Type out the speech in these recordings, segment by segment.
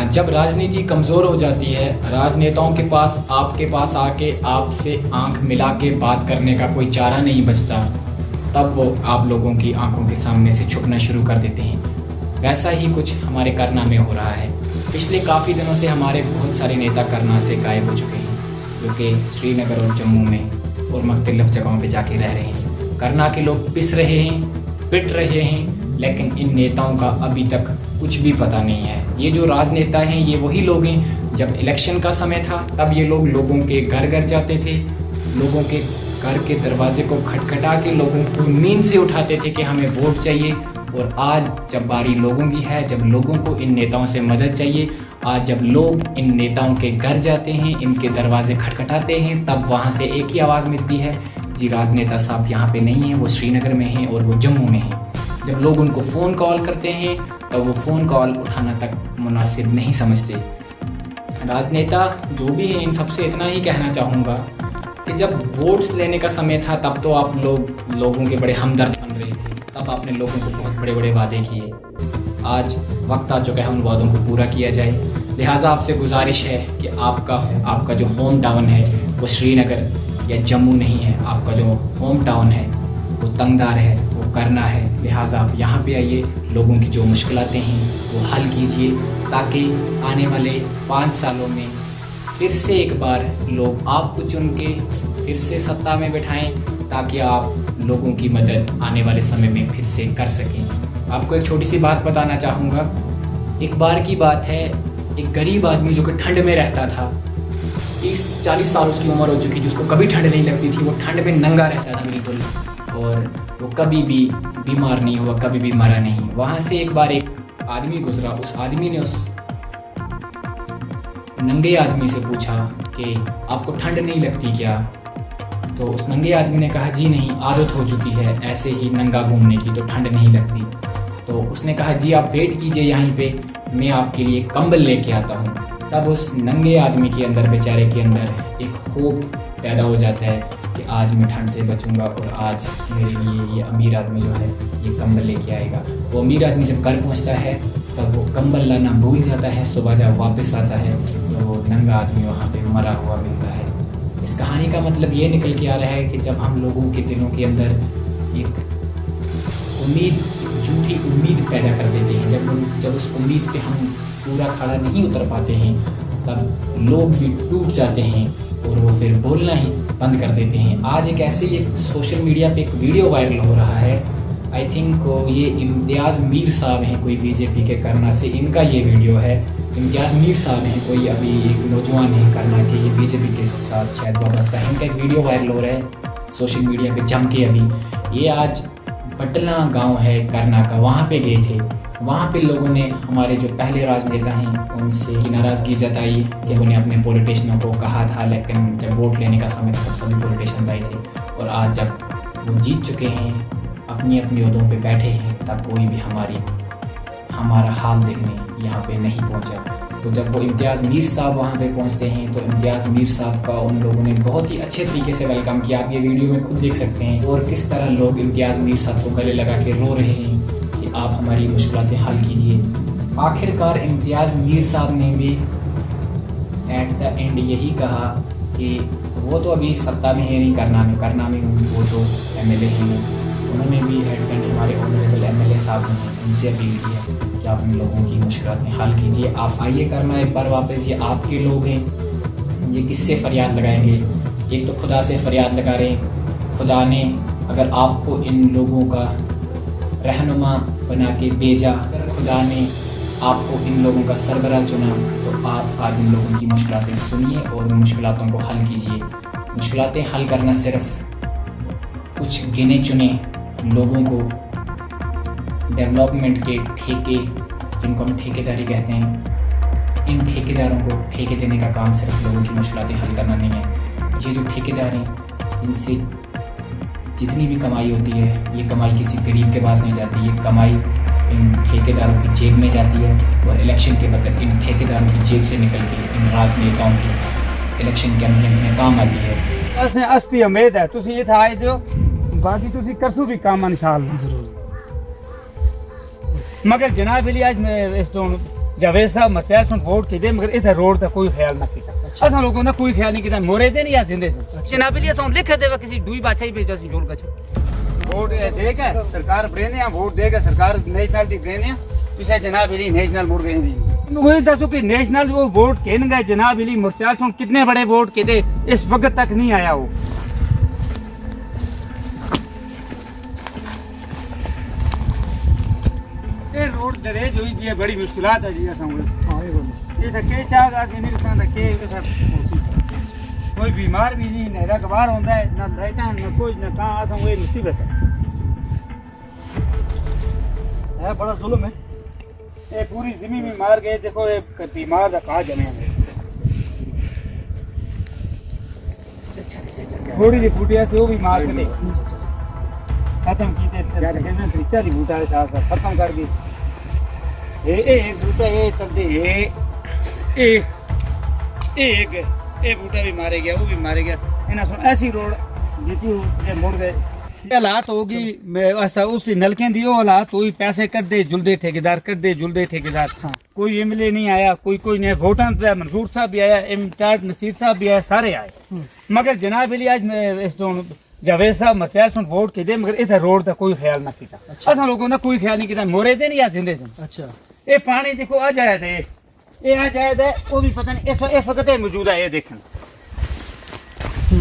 जब राजनीति कमज़ोर हो जाती है, राजनेताओं के पास आपके पास आके आपसे आंख मिला के बात करने का कोई चारा नहीं बचता, तब वो आप लोगों की आंखों के सामने से छुपना शुरू कर देते हैं। वैसा ही कुछ हमारे करना में हो रहा है। पिछले काफ़ी दिनों से हमारे बहुत सारे नेता करना से गायब हो चुके हैं, जो कि श्रीनगर और जम्मू में और मुख्तलिफ़ जगहों पे जाके रह रहे हैं। करना के लोग पिस रहे हैं, पिट रहे हैं, लेकिन इन नेताओं का अभी तक कुछ भी पता नहीं है। ये जो राजनेता हैं ये वही लोग हैं, जब इलेक्शन का समय था तब ये लोग लोगों के घर घर जाते थे, लोगों के घर के दरवाजे को खटखटा के लोगों को नींद से उठाते थे कि हमें वोट चाहिए। और आज जब बारी लोगों की है, जब लोगों को इन नेताओं से मदद चाहिए, आज जब लोग इन नेताओं के घर जाते हैं, इनके दरवाजे खटखटाते हैं, तब वहाँ से एक ही आवाज़ मिलती है, जी राजनेता साहब यहाँ पे नहीं हैं, वो श्रीनगर में हैं और वो जम्मू में हैं। जब लोग उनको फ़ोन कॉल करते हैं तो वो फ़ोन कॉल उठाना तक मुनासिब नहीं समझते। राजनेता जो भी हैं, इन सबसे इतना ही कहना चाहूँगा कि जब वोट्स लेने का समय था तब तो आप लोगों के बड़े हमदर्द बन रहे थे, तब आपने लोगों को बहुत बड़े बड़े वादे किए। आज वक्त आ चुका है उन वादों को पूरा किया जाए। लिहाजा आपसे गुजारिश है कि आपका जो होम टाउन है वो श्रीनगर या जम्मू नहीं है, आपका जो होम टाउन है वो तंगदार है, वो करना है। लिहाजा आप यहाँ पे आइए, लोगों की जो मुश्किलातें हैं वो हल कीजिए, ताकि आने वाले 5 सालों में फिर से एक बार लोग आपको चुन के फिर से सत्ता में बैठाएं, ताकि आप लोगों की मदद आने वाले समय में फिर से कर सकें। आपको एक छोटी सी बात बताना चाहूँगा। एक बार की बात है, एक गरीब आदमी जो कि ठंड में रहता था, 30-40 साल उसकी उम्र हो चुकी थी, उसको कभी ठंड नहीं लगती थी, वो ठंड में नंगा रहता था बिल्कुल, और वो कभी भी बीमार नहीं हुआ, कभी भी मरा नहीं। वहाँ से एक बार एक आदमी गुजरा, उस आदमी ने उस नंगे आदमी से पूछा कि आपको ठंड नहीं लगती क्या? तो उस नंगे आदमी ने कहा जी नहीं, आदत हो चुकी है ऐसे ही नंगा घूमने की, तो ठंड नहीं लगती। तो उसने कहा जी आप वेट कीजिए यहीं पे, मैं आपके लिए कंबल लेके आता हूँ। तब उस नंगे आदमी के अंदर, बेचारे के अंदर एक होप पैदा हो जाता है कि आज मैं ठंड से बचूंगा और आज मेरे लिए ये अमीर आदमी जो है ये कंबल लेके आएगा। वो अमीर आदमी जब घर पहुंचता है तब वो कंबल लाना भूल जाता है। सुबह जब वापस आता है तो वो नंगा आदमी वहाँ पे मरा हुआ मिलता है। इस कहानी का मतलब ये निकल के आ रहा है कि जब हम लोगों के दिलों के अंदर एक उम्मीद, झूठी उम्मीद पैदा कर देते हैं, जब उस उम्मीद पे हम पूरा खड़ा नहीं उतर पाते हैं, तब लोग भी टूट जाते हैं और वो फिर बोलना ही बंद कर देते हैं। आज एक ऐसे ही एक सोशल मीडिया पे एक वीडियो वायरल हो रहा है, आई थिंक ये इम्तियाज़ मीर साहब हैं, कोई बीजेपी के करना से इनका ये वीडियो है। इम्तियाज़ मीर साहब हैं, कोई अभी एक नौजवान है करना के, ये बीजेपी के साथ शायद वाबस्ता है। इनका एक वीडियो वायरल हो रहा है सोशल मीडिया पे जम के। अभी ये आज पटना गांव है करना का, वहाँ पे गए थे। वहाँ पे लोगों ने, हमारे जो पहले राजनेता हैं उनसे नाराज़गी जताई कि उन्हें अपने पॉलिटिशियनों को कहा था, लेकिन जब वोट लेने का समय था तब सभी पॉलिटिशियंस आए थे। और आज जब वो जीत चुके हैं, अपनी अपनी ओहदों पे बैठे हैं, तब कोई भी हमारा हाल देखने यहाँ पे नहीं पहुँचा। तो जब वो इम्तियाज़ मीर साहब वहाँ पे पहुँचते हैं तो इम्तियाज़ मीर साहब का उन लोगों ने बहुत ही अच्छे तरीके से वेलकम किया। आप ये वीडियो में खुद देख सकते हैं, और किस तरह लोग इम्तियाज़ मीर साहब को गले लगा के रो रहे हैं कि आप हमारी मुश्किलातें हल कीजिए। आखिरकार इम्तियाज़ मीर साहब ने भी एट द एंड यही कहा कि वो तो अभी सत्ता में है नहीं, करना में वो तो MLA हैं। उन्होंने भी एड करने, हमारे ऑनरेबल MLA साहब ने उनसे अपील की है कि आप इन लोगों की मुश्किलातें हल कीजिए। आप आइए करना एक बार वापस, ये आपके लोग हैं, ये किससे फरियाद लगाएंगे? एक तो खुदा से फरियाद लगा रहे हैं। खुदा ने अगर आपको इन लोगों का रहनुमा बना के भेजा, अगर खुदा ने आपको इन लोगों का सरबराह चुना, तो आप आज इन लोगों की मुश्किलातें सुनिए और मुश्किलातों को हल कीजिए। मुश्किलातें हल करना सिर्फ कुछ गिने चुने लोगों को डेवलपमेंट के ठेके, जिनको हम ठेकेदारी कहते हैं, इन ठेकेदारों को ठेके देने का काम सिर्फ लोगों की मुश्किलातें हल करना नहीं है। ये जो ठेकेदार हैं, इनसे जितनी भी कमाई होती है, ये कमाई किसी गरीब के पास नहीं जाती, ये कमाई इन ठेकेदारों की जेब में जाती है। और इलेक्शन के वक्त इन ठेकेदारों की जेब से निकल के इन राजनेताओं की इलेक्शन कैंपेन में काम आती है। असें अस्ती उम्मीद है तुसीं इत्थै आए दियो, बाकी तुसीं करसो भी काम इंशाअल्लाह जरूर। मगर जनाब अली आज मैं इस तो जावेद साहब मचैल सुन वोट की दे मगर इधर रोड का कोई ख्याल ना किया असा लोगों ने कोई ख्याल नहीं किया मोरे दे नहीं या जिंदे से जनाब लिए सो लिख देवा किसी दुई बादशाह ही भेजा सी जोल का वोट दे के सरकार ब्रेने वोट दे के सरकार नेशनल दी ब्रेने पिछले जनाब अली नेशनल मुड़ गए जी मुझे दसो कि नेशनल वो वोट कहन गए जनाब अली मुर्चाल सुन कितने बड़े वोट के दे इस वक्त तक नहीं आया वो ये रोड दरेज हुई थी बड़ी मुश्किलात है जी ऐसा ये तो के चाह आसी नहीं था के कोई बीमार भी नहीं नहरा कबार होता है ना लाइटा ना कोई ना कहाँ आसा वो मुसीबत है बड़ा जुल्म है ये पूरी जमीन में मार गए देखो ये बीमार का कहा जमे थोड़ी सी फुटिया से वो भी मार के खत्म की तरीका दी बूटा खत्म कर दी एक बूटा ये तक दे एक बूटा भी मारे गया वो भी मारे गया इन्हें सुन ऐसी रोड जीती मुड़ गए हालात होगी ऐसा उसकी नलके दी हालात हुई पैसे कर दे जुलदे ठेकेदार हाँ। कोई एमएलए नहीं आया कोई नहीं वोटां पे मंसूर साहब भी आया इमताज नसीर साहब भी आया सारे आए मगर जनाब अली आज इस जावेद साहब मचैल सुन वोट के दे मगर इधर रोड का कोई ख्याल ना किया असा लोगों ने कोई ख्याल नहीं किया मोरे दे नहीं या जिंदे से अच्छा ये पानी देखो आ जाए थे ये आ जाए थे वो भी पता नहीं इस वक्त मौजूद है ये देखन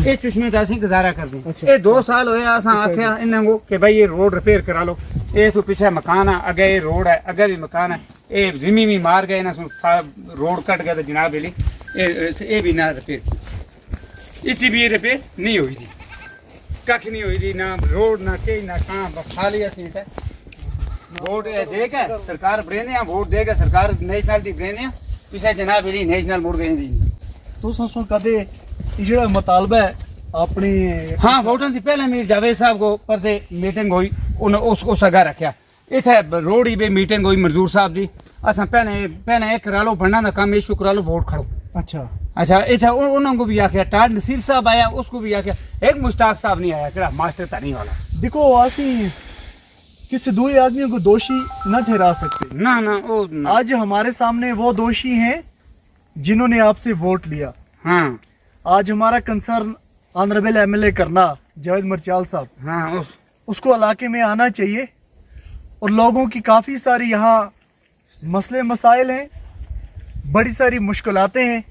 ये चश्मे का गुजारा कर दें ये 2 साल होए असा आख्या इन्हें को कि भाई ये रोड रिपेयर करा लो ये तो पीछे मकान है अगे ये रोड है अगे भी मकान है ये जिमी भी मार गए ना रोड कट गया जनाब अली ये भी ना रिपेयर इसकी भी रिपेयर नहीं हुई थी कख नहीं हुई थी ना रोड ना कहीं ना कहाँ बस खाली असी वोट दे के सरकार ब्रेने वोट दे के सरकार नेशनल दी ब्रेने पिछले जनाब अली नेशनल मुड़ गए जी तो ससो कदे ਜਿਹੜਾ ਮੁਤਾਲਬਾ ਹੈ ਆਪਣੀ हाँ वोटों से पहले मीर जावेद साहब को परदे मीटिंग हुई उन्हें उसको सगा रखा इथे रोड ही पे मीटिंग हुई मजदूर साहब दी असा पहले एक करा लो बनना का काम इशू करा लो वोट खड़ो अच्छा इथे उन्होंने भी आख्या टाड नसीर साहब आया उसको भी आख्या एक मुश्ताक साहब नहीं आया केड़ा मास्टर तनी वाला देखो आसी किसी दो आदमियों को दोषी न ठहरा सकते ना आज हमारे सामने वो दोषी हैं जिन्होंने आपसे वोट लिया हाँ आज हमारा कंसर्न ऑनरेबल एमएलए करना जावेद मर्चाल साहब हाँ उसको इलाके में आना चाहिए और लोगों की काफ़ी सारी यहाँ मसले मसाइल हैं बड़ी सारी मुश्किलातें हैं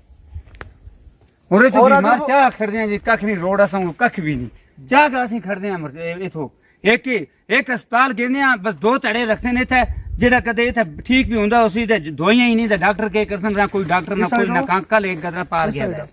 और तो बीमार चाह खड़ दे जी कख नहीं रोड असा कख भी नहीं चाह कर असी खड़ दे इथो एक अस्पताल गेने बस 2 धड़े रखते ने थे जेड़ा कदे इथे ठीक भी हुंदा उसी ते दवाइयां ही नहीं ते डॉक्टर के करसन ना कोई डॉक्टर ना कोई ना कल एक गदरा पार गया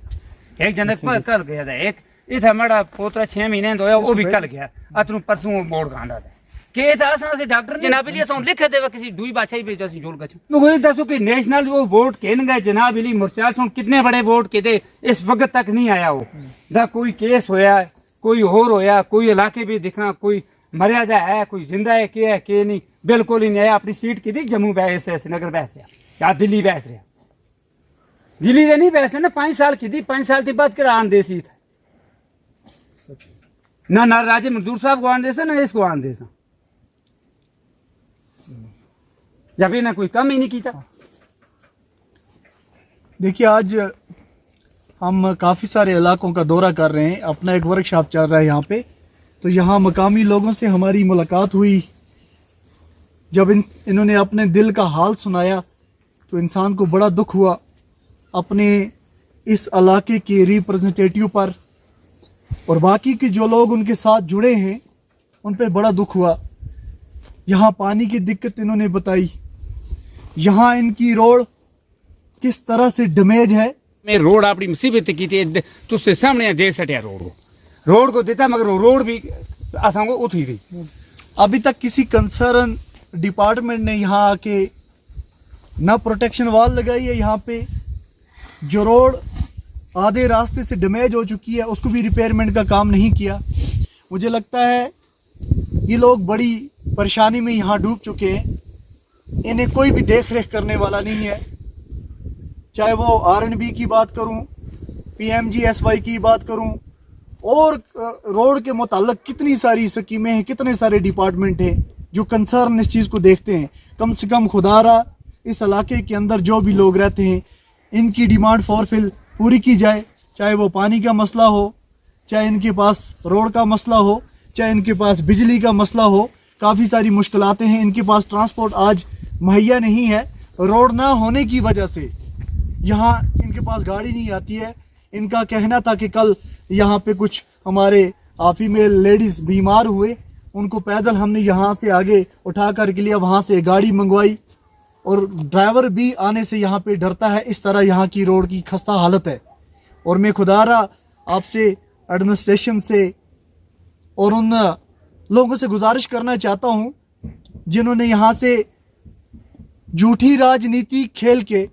एक जनक पर कल गया था एक इथे मेरा पोतरा 6 महीने होया वो भी कल गया अतनु परसों बोर्ड गांदा था के था से डॉक्टर जनाब अली सो लिख देवा किसी दुई बादशाह ही भेजा सी जोल गछ मुझे दसो कि नेशनल वो वोट कहन गए जनाब अली मुर्चाल सो कितने बड़े वोट के दे इस वक्त तक नहीं आया वो दा कोई केस होया कोई और होया कोई इलाके भी दिखा कोई मर्यादा है कोई जिंदा है के नहीं बिल्कुल ही नहीं आया अपनी सीट की थी जम्मू बहस है श्रीनगर बहस है या दिल्ली बहस है दिल्ली से नहीं बहस है ना 5 साल की थी 5 साल के बाद किरा आन देसी था ना राजे मंजूर साहब को आन देसा ना इसको आन देसा जब ना कोई कम ही नहीं की था देखिए आज हम काफ़ी सारे इलाकों का दौरा कर रहे हैं अपना एक वर्कशॉप चल रहा है यहाँ पे तो यहाँ मकामी लोगों से हमारी मुलाकात हुई जब इन्होंने अपने दिल का हाल सुनाया तो इंसान को बड़ा दुख हुआ अपने इस इलाके के रिप्रेजेंटेटिव पर और बाकी के जो लोग उनके साथ जुड़े हैं उन पे बड़ा दुख हुआ। यहाँ पानी की दिक्कत इन्होंने बताई, यहाँ इनकी रोड किस तरह से डैमेज है। मैं रोड अपनी मुसीबत की थी तुझसे सामने दे सटिया रोड को देता मगर रोड भी आसान को उठी थी। अभी तक किसी कंसर्न डिपार्टमेंट ने यहाँ आके ना प्रोटेक्शन वॉल लगाई है, यहाँ पे जो रोड आधे रास्ते से डैमेज हो चुकी है उसको भी रिपेयरमेंट का काम नहीं किया। मुझे लगता है ये लोग बड़ी परेशानी में यहाँ डूब चुके हैं, इन्हें कोई भी देख रेख करने वाला नहीं है। चाहे वो R&B की बात करूँ, PMGSY की बात करूँ और रोड के मुताल्लिक कितनी सारी स्कीमें हैं, कितने सारे डिपार्टमेंट हैं जो कंसर्न इस चीज़ को देखते हैं। कम से कम खुदारा इस इलाके के अंदर जो भी लोग रहते हैं इनकी डिमांड फॉरफिल पूरी की जाए, चाहे वो पानी का मसला हो, चाहे इनके पास रोड का मसला हो, चाहे इनके पास बिजली का मसला हो। काफ़ी सारी मुश्किलातें हैं, इनके पास ट्रांसपोर्ट आज मुहैया नहीं है। रोड ना होने की वजह से यहाँ इनके पास गाड़ी नहीं आती है। इनका कहना था कि कल यहाँ पे कुछ हमारे फीमेल लेडीज़ बीमार हुए, उनको पैदल हमने यहाँ से आगे उठा कर के लिया, वहाँ से गाड़ी मंगवाई और ड्राइवर भी आने से यहाँ पे डरता है। इस तरह यहाँ की रोड की खस्ता हालत है। और मैं खुदारा आपसे एडमिनिस्ट्रेशन से और उन लोगों से गुजारिश करना चाहता हूँ जिन्होंने यहाँ से झूठी राजनीति खेल के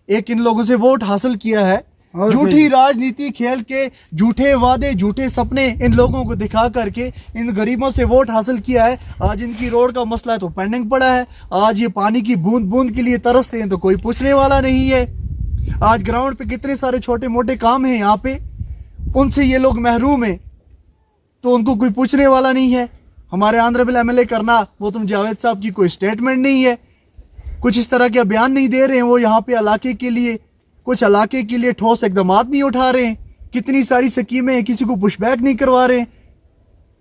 एक इन लोगों से वोट हासिल किया है। झूठी राजनीति खेल के झूठे वादे, झूठे सपने इन लोगों को दिखा करके इन गरीबों से वोट हासिल किया है। आज इनकी रोड का मसला है तो पेंडिंग पड़ा है। आज ये पानी की बूंद बूंद के लिए तरस रहे हैं तो कोई पूछने वाला नहीं है। आज ग्राउंड पे कितने सारे छोटे मोटे काम हैं यहाँ पे, उनसे ये लोग महरूम हैं तो उनको कोई पूछने वाला नहीं है। हमारे ऑनरेबल एमएलए करना वो तुम जावेद साहब की कोई स्टेटमेंट नहीं है, कुछ इस तरह के बयान नहीं दे रहे हैं। वो यहाँ पे इलाके के लिए कुछ इलाके के लिए ठोस इकदाम नहीं उठा रहे हैं। कितनी सारी स्कीमें हैं, किसी को पुशबैक नहीं करवा रहे हैं।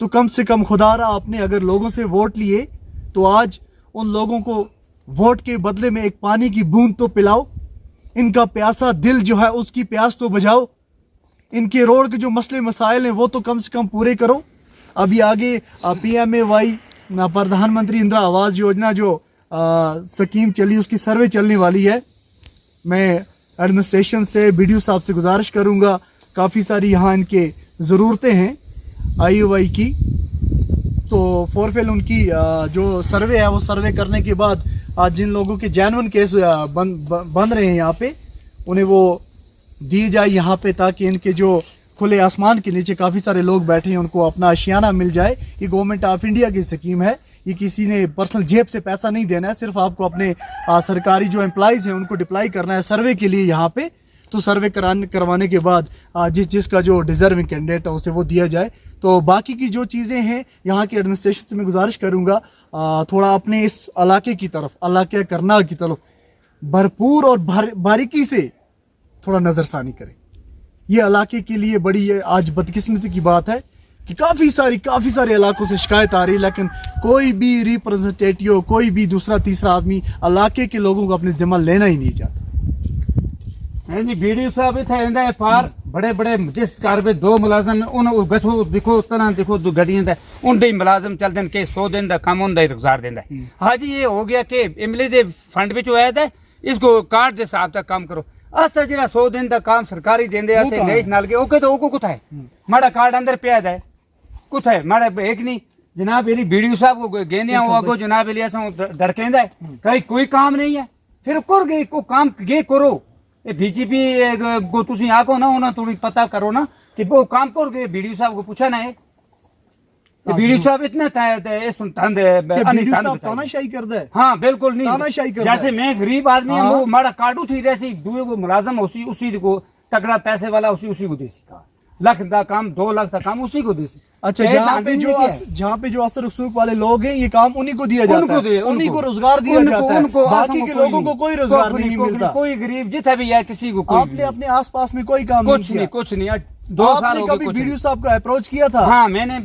तो कम से कम खुदारा आपने अगर लोगों से वोट लिए तो आज उन लोगों को वोट के बदले में एक पानी की बूंद तो पिलाओ। इनका प्यासा दिल जो है उसकी प्यास तो बुझाओ। इनके रोड के जो मसले मसाइल हैं वो तो कम से कम पूरे करो। अभी आगे PMAY प्रधानमंत्री इंदिरा आवास योजना जो स्कीम चली उसकी सर्वे चलने वाली है। मैं एडमिनिस्ट्रेशन से BDO साहब से गुजारिश करूंगा, काफ़ी सारी यहाँ इनके ज़रूरतें हैं IOI की, तो फॉरफिल उनकी जो सर्वे है वो सर्वे करने के बाद आज जिन लोगों के जेन्युइन केस बन रहे हैं यहाँ पे उन्हें वो दिए जाए यहाँ पे, ताकि इनके जो खुले आसमान के नीचे काफ़ी सारे लोग बैठे हैं उनको अपना आशियाना मिल जाए। ये गवर्नमेंट ऑफ इंडिया की स्कीम है, ये किसी ने पर्सनल जेब से पैसा नहीं देना है, सिर्फ आपको अपने सरकारी जो एम्प्लॉइज़ हैं उनको डिप्लाई करना है सर्वे के लिए यहाँ पे। तो सर्वे करवाने के बाद जिसका जो डिजर्विंग कैंडिडेट है उसे वो दिया जाए। तो बाकी की जो चीज़ें हैं यहाँ की एडमिनिस्ट्रेशन से मैं गुजारिश करूँगा थोड़ा अपने इस इलाके की तरफ, इलाके करनाल की तरफ भरपूर और बारीकी से थोड़ा नज़रसानी करें। ये इलाके के लिए बड़ी आज बदकिस्मती की बात है कि काफ़ी सारे इलाकों से शिकायत आ रही है, लेकिन कोई भी रिप्रेजेंटेटिव, कोई भी दूसरा तीसरा आदमी इलाके के लोगों को अपने जिम्मा लेना ही नहीं चाहता। BDO साहब इतना पार बड़े बड़े जिस कार पे 2 मुलाजम उन गठो देखो तरह देखो गड्डियां उनके मुलाजम चलते हैं कि 100 दिन का काम उनका गुजार देंदा है। हाँ जी ये हो गया कि MLA के फंड में आया था, इसको कार्ड के हिसाब तक काम करो। अस जो 100 दिन का काम सरकारी देंदे देश नाल के ओके तो ओको कुछ है माड़ा कार्ड अंदर पे है कुछ है माड़ा एक नहीं जनाब ये BDO साहब को गेंदे आगो जनाब ये धड़केंदा है कहीं कोई काम नहीं है। फिर कर गए को काम ये करो BJP को तुम आको ना होना थोड़ी पता करो ना कि वो काम कर गए। BDO साहब को पूछा ना है BDO साहब इतने तानाशाही कर दे। हाँ बिल्कुल नहीं, जैसे मैं गरीब आदमी हूँ वो माड़ा काटू थी जैसे दूसरे को मुलाजम उसी को तगड़ा पैसे वाला उसी को देसी का लाख का काम 2 लाख का काम उसी को देसी। अच्छा जहाँ पे जो असर रसूख वाले लोग हैं ये काम उन्हीं को दिया जाता है, उन्हीं को रोजगार दिया जाता है, बाकी के लोगों को कोई रोजगार नहीं मिलता। कोई गरीब जितना भी है किसी को आपने अपने आसपास में कोई काम कुछ नहीं 2 साल हो गए। कभी BDO साहब का अप्रोच किया था? हाँ मैंने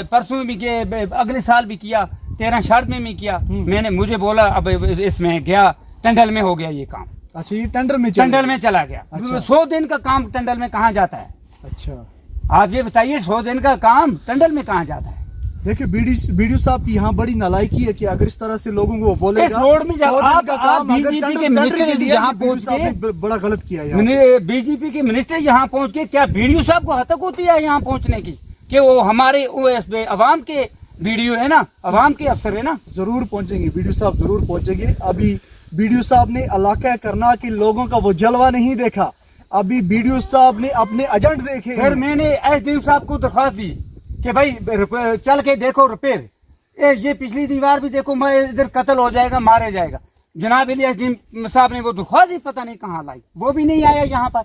परसों भी किया, अगले साल भी किया, 13 शर्ट में भी किया। मैंने मुझे बोला अब इसमें गया टंडल में हो गया ये काम। अच्छा ये टंडल में चला गया। 100 दिन का काम टंडल में कहाँ जाता है? अच्छा आप ये बताइए 100 दिन का काम टंडल में कहाँ जाता है? देखिए BDO साहब की यहाँ बड़ी नालायकी है कि अगर इस तरह से लोगों को बोलेगा रोड में BJP के मिनिस्टर यहाँ पहुँच के बड़ा गलत किया। BJP के मिनिस्टर यहाँ पहुँच के क्या BDO साहब को हतक होती है यहाँ पहुँचने की कि वो हमारे अवाम के BDO है ना, अवाम के अफसर है ना? जरूर पहुँचेंगे BDO साहब, जरूर पहुँचेंगे। अभी BDO साहब ने इलाका करनाल के लोगों का वो जलवा नहीं देखा, अभी BDO साहब ने अपने एजेंट देखे। फिर मैंने SDO साहब को दरख्वास्त दी कि भाई चल के देखो रिपेयर ये पिछली दीवार भी देखो, मैं इधर कत्ल हो जाएगा, मारे जाएगा। जनाब SDO साहब ने वो दरख्वास्त ही पता नहीं कहाँ लाई, वो भी नहीं आया यहाँ पर।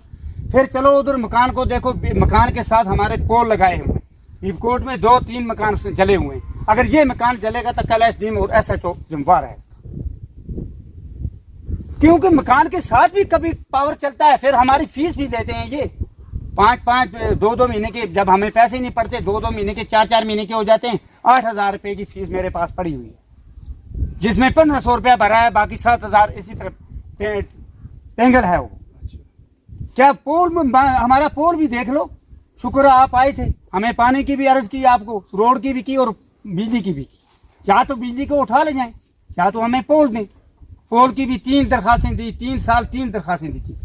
फिर चलो उधर मकान को देखो, मकान के साथ हमारे पोल लगाए हुए, कोर्ट में 2-3 मकान जले हुए हैं। अगर ये मकान जलेगा तो कल SDO और SHO जिम्मेवार है। क्योंकि मकान के साथ भी कभी पावर चलता है, फिर हमारी फीस भी देते हैं ये 5-5 2-2 महीने के, जब हमें पैसे नहीं पड़ते 2-2 महीने के 4-4 महीने के हो जाते हैं। 8,000 रुपए की फीस मेरे पास पड़ी हुई है, जिसमें 1,500 रुपया भरा है, बाकी 7,000 इसी तरह टेंगल है वो। क्या पोल में हमारा पोल भी देख लो, शुक्र है आप आए थे, हमें पानी की भी अर्ज की, आपको रोड की भी की और बिजली की भी की। या तो बिजली को उठा ले जाएं, या तो हमें पोल दें। पोल की भी 3 दरखास्तें दी, 3 साल 3 दरखास्तें दी थी,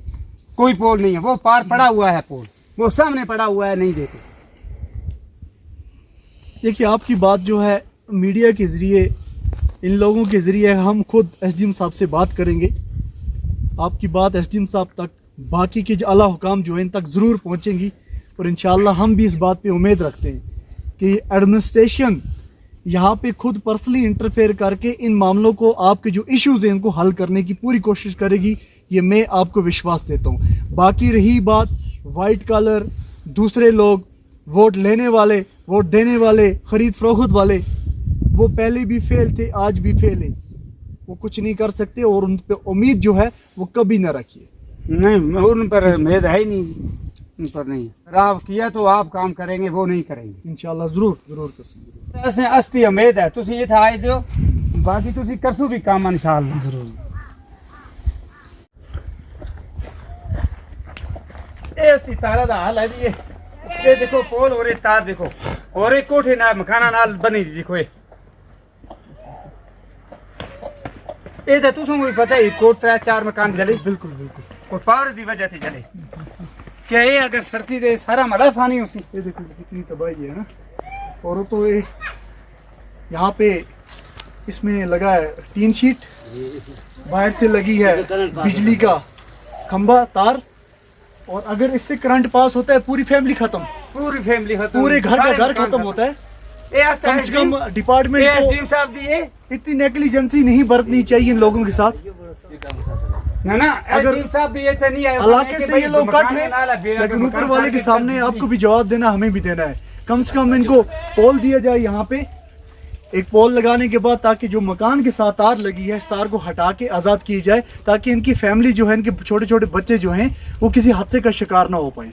कोई पोल नहीं है। वो पार पड़ा हुआ है पोल, वो सामने पड़ा हुआ है, नहीं देते। देखिए आपकी बात जो है मीडिया के ज़रिए, इन लोगों के ज़रिए हम खुद एसडीएम साहब से बात करेंगे। आपकी बात एसडीएम साहब तक, बाकी के जो आला हुकाम जो है इन तक ज़रूर पहुँचेंगी। और इंशाअल्लाह हम भी इस बात पे उम्मीद रखते हैं कि एडमिनिस्ट्रेशन यहाँ पे खुद पर्सनली इंटरफेयर करके इन मामलों को, आपके जो इश्यूज़ हैं इनको हल करने की पूरी कोशिश करेगी। ये मैं आपको विश्वास देता हूँ। बाकी रही बात वाइट कॉलर, दूसरे लोग, वोट लेने वाले, वोट देने वाले, ख़रीद फरोख्त वाले, वो पहले भी फेल थे, आज भी फेल हैं। वो कुछ नहीं कर सकते और उन पर उम्मीद जो है वो कभी ना रखिए। नहीं, उन पर उम्मीद है ही नहीं, उन पर नहीं। अगर आप किया तो आप काम करेंगे, वो नहीं करेंगे। इंशाल्लाह ज़रूर ज़रूर कर असें अस्ती उम्मीद है, तुसी इत्थे आए दियो, बाकी तुसी करसो भी काम इंशाअल्लाह ज़रूर। ये अस्ती तारा दा हाल है जी। ये देखो पोल और ये तार देखो, और एक कोठे ना मकाना नाल बनी दी देखो। ये तो तुसों को भी पता ही, कोट 3-4 मकान जले, बिल्कुल बिल्कुल, और पावर की वजह से जले। क्या ये अगर सड़ती दे सारा मला फानी उसी। ये देखो कितनी तबाही है ना। और तो ये यहाँ पे इसमें लगा है टीन शीट, बाहर से लगी है बिजली का खंबा, तार, और अगर इससे करंट पास होता है पूरी फैमिली खत्म, पूरी फैमिली खत्म, पूरे घर का घर खत्म होता है। कम से कम डिपार्टमेंट को साहब दिए इतनी नेग्लिजेंसी नहीं बरतनी चाहिए इन लोगों के साथ। ना अगर साहब भी ऐसे नहीं है इलाके से ये लोग कट है, लेकिन ऊपर वाले के सामने आपको भी जवाब देना, हमें भी देना है। कम से कम इनको पोल दिया जाए यहाँ पे, एक पोल लगाने के बाद, ताकि जो मकान के साथ तार लगी है इस तार को हटा के आज़ाद की जाए, ताकि इनकी फैमिली जो है, इनके छोटे छोटे बच्चे जो हैं वो किसी हादसे का शिकार ना हो पाए।